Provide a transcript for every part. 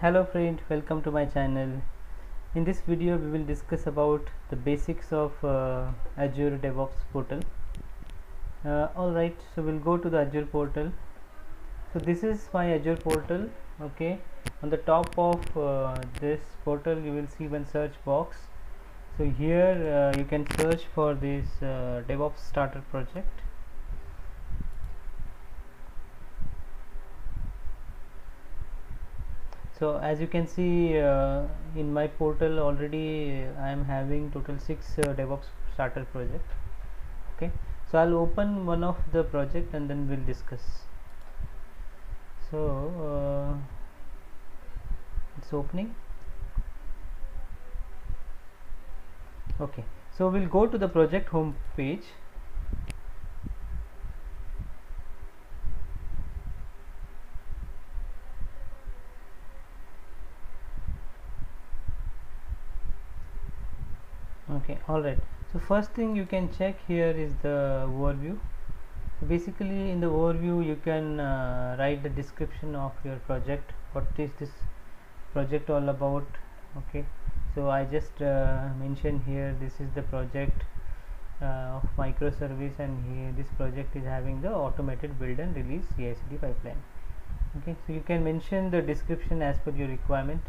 Hello friend, welcome to my channel. In this video we will discuss about the basics of Azure DevOps portal. Alright, so we'll go to the Azure portal. So this is my Azure portal. Okay, on the top of this portal you will see one search box. So here you can search for this DevOps starter project. So as you can see in my portal already I am having total 6 DevOps starter project. Okay, so I'll open one of the project and then we'll discuss. So it's opening. Okay, so we'll go to the project home page. Okay, alright, so first thing you can check here is the overview. So basically in the overview you can write the description of your project. What is this project all about? Okay, so I just mentioned here this is the project of microservice, and here this project is having the automated build and release CI/CD pipeline. Okay, so you can mention the description as per your requirement.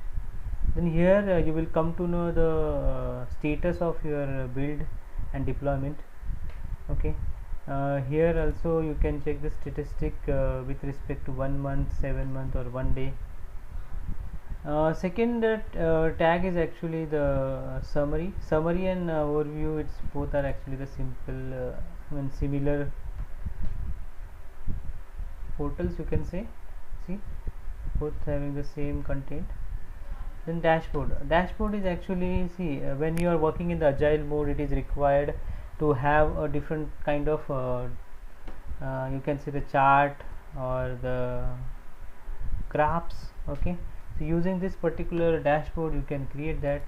Then here you will come to know the status of your build and deployment. Okay, here also you can check the statistic with respect to 1 month, 7 month or 1 day. Second tag is actually the summary and overview. It's both are actually the simple and similar portals, you can say. See, both having the same content. Then dashboard is actually, see, when you are working in the agile mode it is required to have a different kind of you can see the chart or the graphs. Okay, so using this particular dashboard you can create that.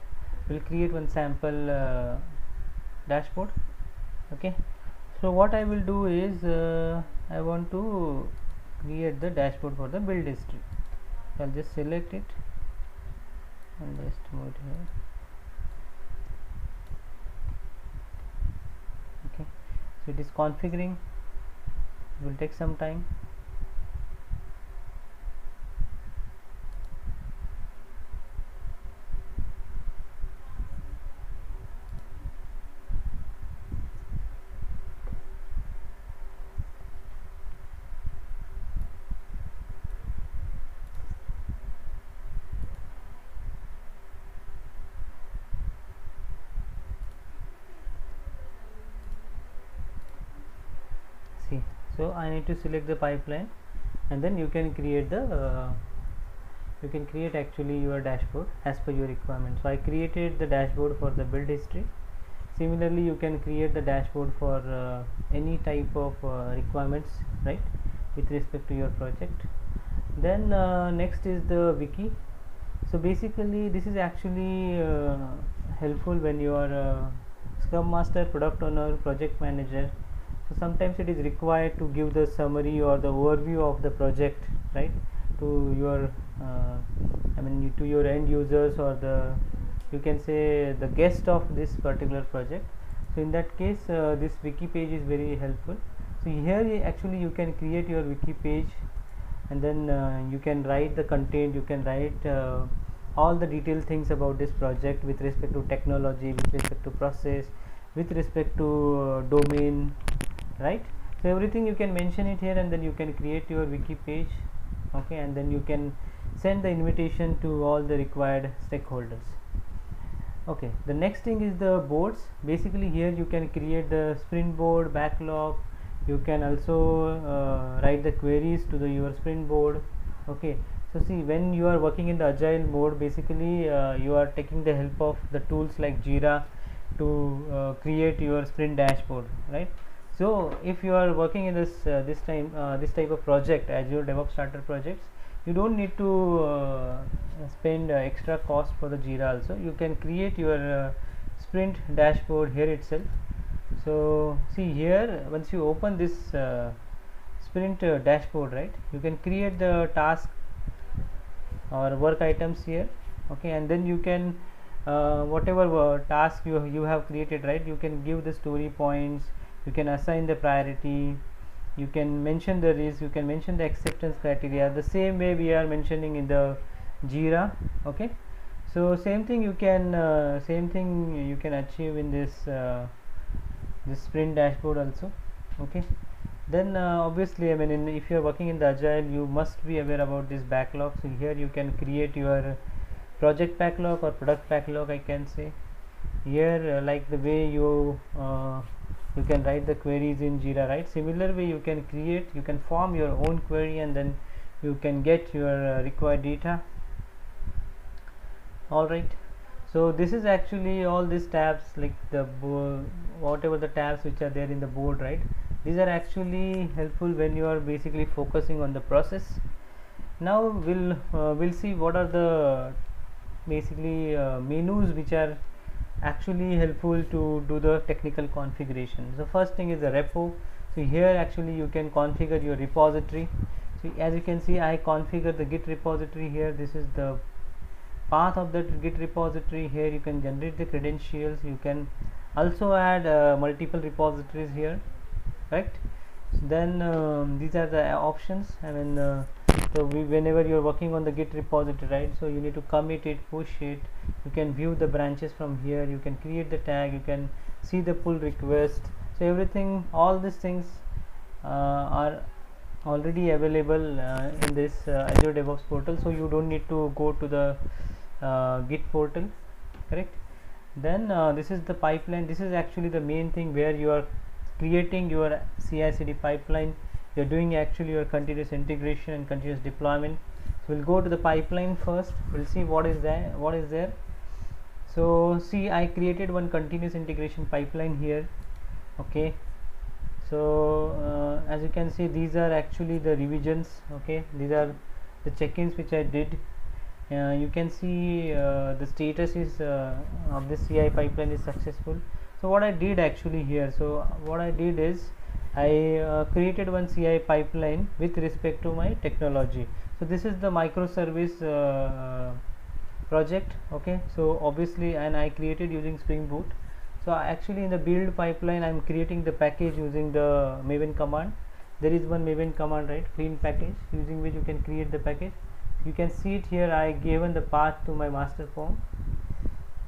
We'll create one sample dashboard. Okay, so what I will do is I want to create the dashboard for the build history. I'll just select it and just move it here. Okay, so it is configuring, it will take some time. See, so I need to select the pipeline, and then you can create the you can create actually your dashboard as per your requirement. So I created the dashboard for the build history. Similarly you can create the dashboard for any type of requirements, right, with respect to your project. Then next is the wiki. So basically this is actually helpful when you are a scrum master, product owner, project manager. So sometimes it is required to give the summary or the overview of the project, right, to your to your end users, or the, you can say, the guest of this particular project. So in that case this wiki page is very helpful. So here actually you can create your wiki page, and then you can write the content, you can write all the detailed things about this project with respect to technology, with respect to process, with respect to domain, right. So everything you can mention it here, and then you can create your wiki page. Okay, and then you can send the invitation to all the required stakeholders. Okay, the next thing is the boards. Basically here you can create the sprint board, backlog. You can also write the queries to the your sprint board. Okay, so see, when you are working in the agile mode, basically you are taking the help of the tools like Jira to create your sprint dashboard, right. So if you are working in this this type of project, Azure DevOps starter projects, you don't need to spend extra cost for the Jira. Also you can create your sprint dashboard here itself. So see here, once you open this sprint dashboard, right, you can create the task or work items here. Okay, and then you can whatever task you have created, right, you can give the story points, you can assign the priority, you can mention the risk, you can mention the acceptance criteria, the same way we are mentioning in the Jira. Okay, so same thing you can achieve in this sprint dashboard also. Okay, then obviously, I mean, if you are working in the agile, you must be aware about this backlog. So here you can create your project backlog or product backlog, I can say. Here like the way you can write the queries in Jira, right, similar way you can form your own query, and then you can get your required data. All right, so this is actually all these tabs, like the whatever the tabs which are there in the board, right, these are actually helpful when you are basically focusing on the process. Now we'll see what are the basically menus which are actually helpful to do the technical configuration. So first thing is the repo. So here actually you can configure your repository. So as you can see, I configure the Git repository here. This is the path of the Git repository. Here you can generate the credentials, you can also add multiple repositories here, right. So then these are the options. I mean, so whenever you are working on the Git repository, right, so you need to commit it, push it, you can view the branches from here, you can create the tag, you can see the pull request. So everything, all these things are already available in this Azure DevOps portal, so you don't need to go to the Git portal, correct. Then this is the pipeline. This is actually the main thing where you are creating your CI/CD pipeline. You are doing actually your continuous integration and continuous deployment. So we'll go to the pipeline first. We'll see what is there. So see, I created one continuous integration pipeline here. Okay, so as you can see, these are actually the revisions. Okay, these are the check-ins which I did. You can see the status is of this CI pipeline is successful. So what I did actually here, so what I did is I created one CI pipeline with respect to my technology. So this is the microservice project. Okay, so obviously, and I created using Spring Boot. So actually in the build pipeline, I am creating the package using the Maven command. There is one Maven command, right, clean package, using which you can create the package. You can see it here. I given the path to my master form,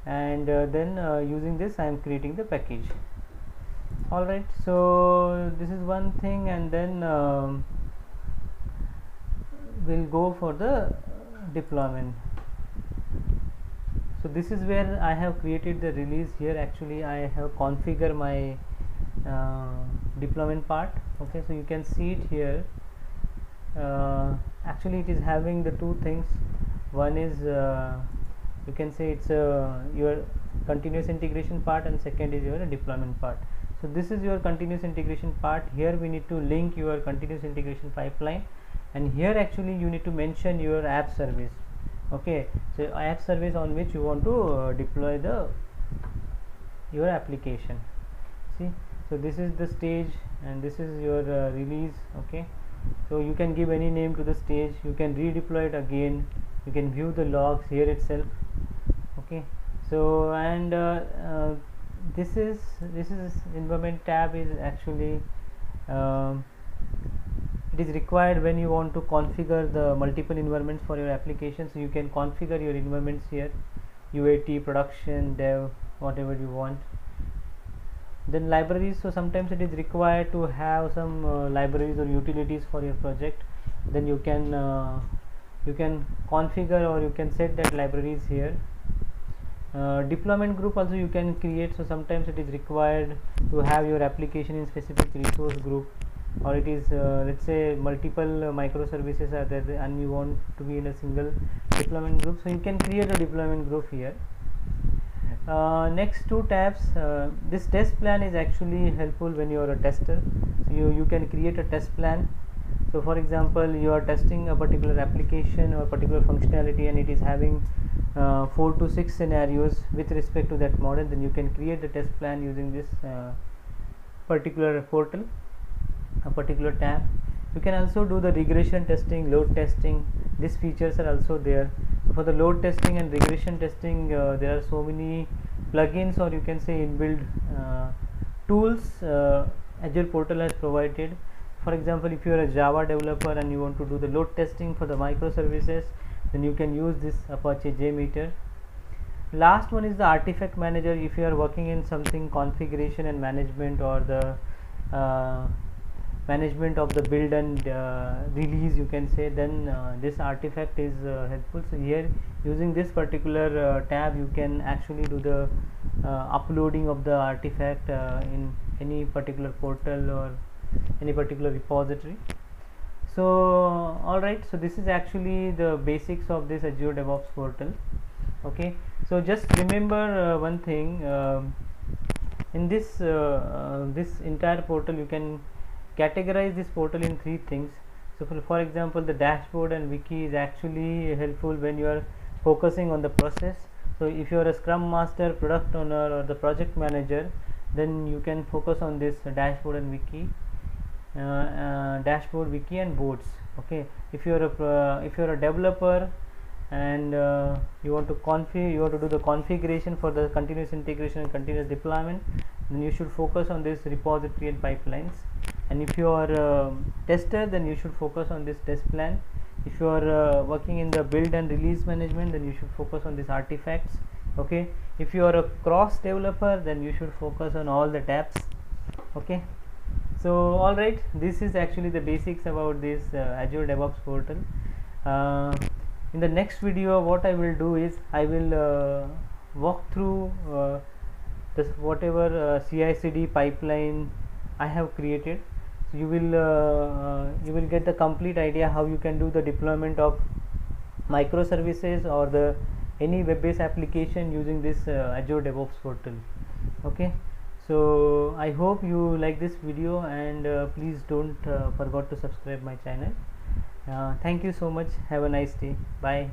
and then using this I am creating the package. All right, so this is one thing, and then we'll go for the deployment. So this is where I have created the release. Here actually I have configured my deployment part. Okay, so you can see it here. Actually it is having the two things. One is you can say it's your continuous integration part, and second is your deployment part. So this is your continuous integration part. Here we need to link your continuous integration pipeline, and here actually you need to mention your app service. Okay, so app service on which you want to deploy your application. See, so this is the stage, and this is your release. Okay, so you can give any name to the stage, you can redeploy it again, you can view the logs here itself. Okay, so and this is environment tab is actually it is required when you want to configure the multiple environments for your application. So you can configure your environments here, UAT, production, dev, whatever you want. Then libraries, so sometimes it is required to have some libraries or utilities for your project. Then you can configure, or you can set that libraries here. Deployment group also you can create. So sometimes it is required to have your application in specific resource group, or it is let's say multiple microservices are there and you want to be in a single deployment group, so you can create a deployment group here. Next two tabs, this test plan is actually helpful when you are a tester. So you can create a test plan. So for example, you are testing a particular application or particular functionality, and it is having 4 to 6 scenarios with respect to that model. Then you can create the test plan using this particular portal, a particular tab. You can also do the regression testing, load testing. These features are also there. For the load testing and regression testing, there are so many plugins, or you can say inbuilt tools Azure portal has provided. For example, if you are a Java developer and you want to do the load testing for the microservices, then you can use this Apache JMeter. Last one is the artifact manager. If you are working in something configuration and management, or the management of the build and release, you can say, then this artifact is helpful. So here, using this particular tab, you can actually do the uploading of the artifact in any particular portal or any particular repository. So alright, so this is actually the basics of this Azure DevOps portal. Okay, so just remember one thing, in this this entire portal, you can categorize this portal in three things. So for example, the dashboard and wiki is actually helpful when you are focusing on the process. So if you are a scrum master, product owner, or the project manager, then you can focus on this dashboard and wiki, dashboard, wiki and boards. Okay, if you are a developer and you want to do the configuration for the continuous integration and continuous deployment, then you should focus on this repository and pipelines. And if you are a tester, then you should focus on this test plan. If you are working in the build and release management, then you should focus on these artifacts. Okay, if you are a cross developer, then you should focus on all the tabs. Okay, so alright, this is actually the basics about this Azure DevOps portal. In the next video, what I will do is I will walk through this whatever CI/CD pipeline I have created. So you will get the complete idea how you can do the deployment of microservices or the any web-based application using this Azure DevOps portal. Okay, so I hope you like this video, and please don't forget to subscribe my channel. Thank you so much. Have a nice day. Bye.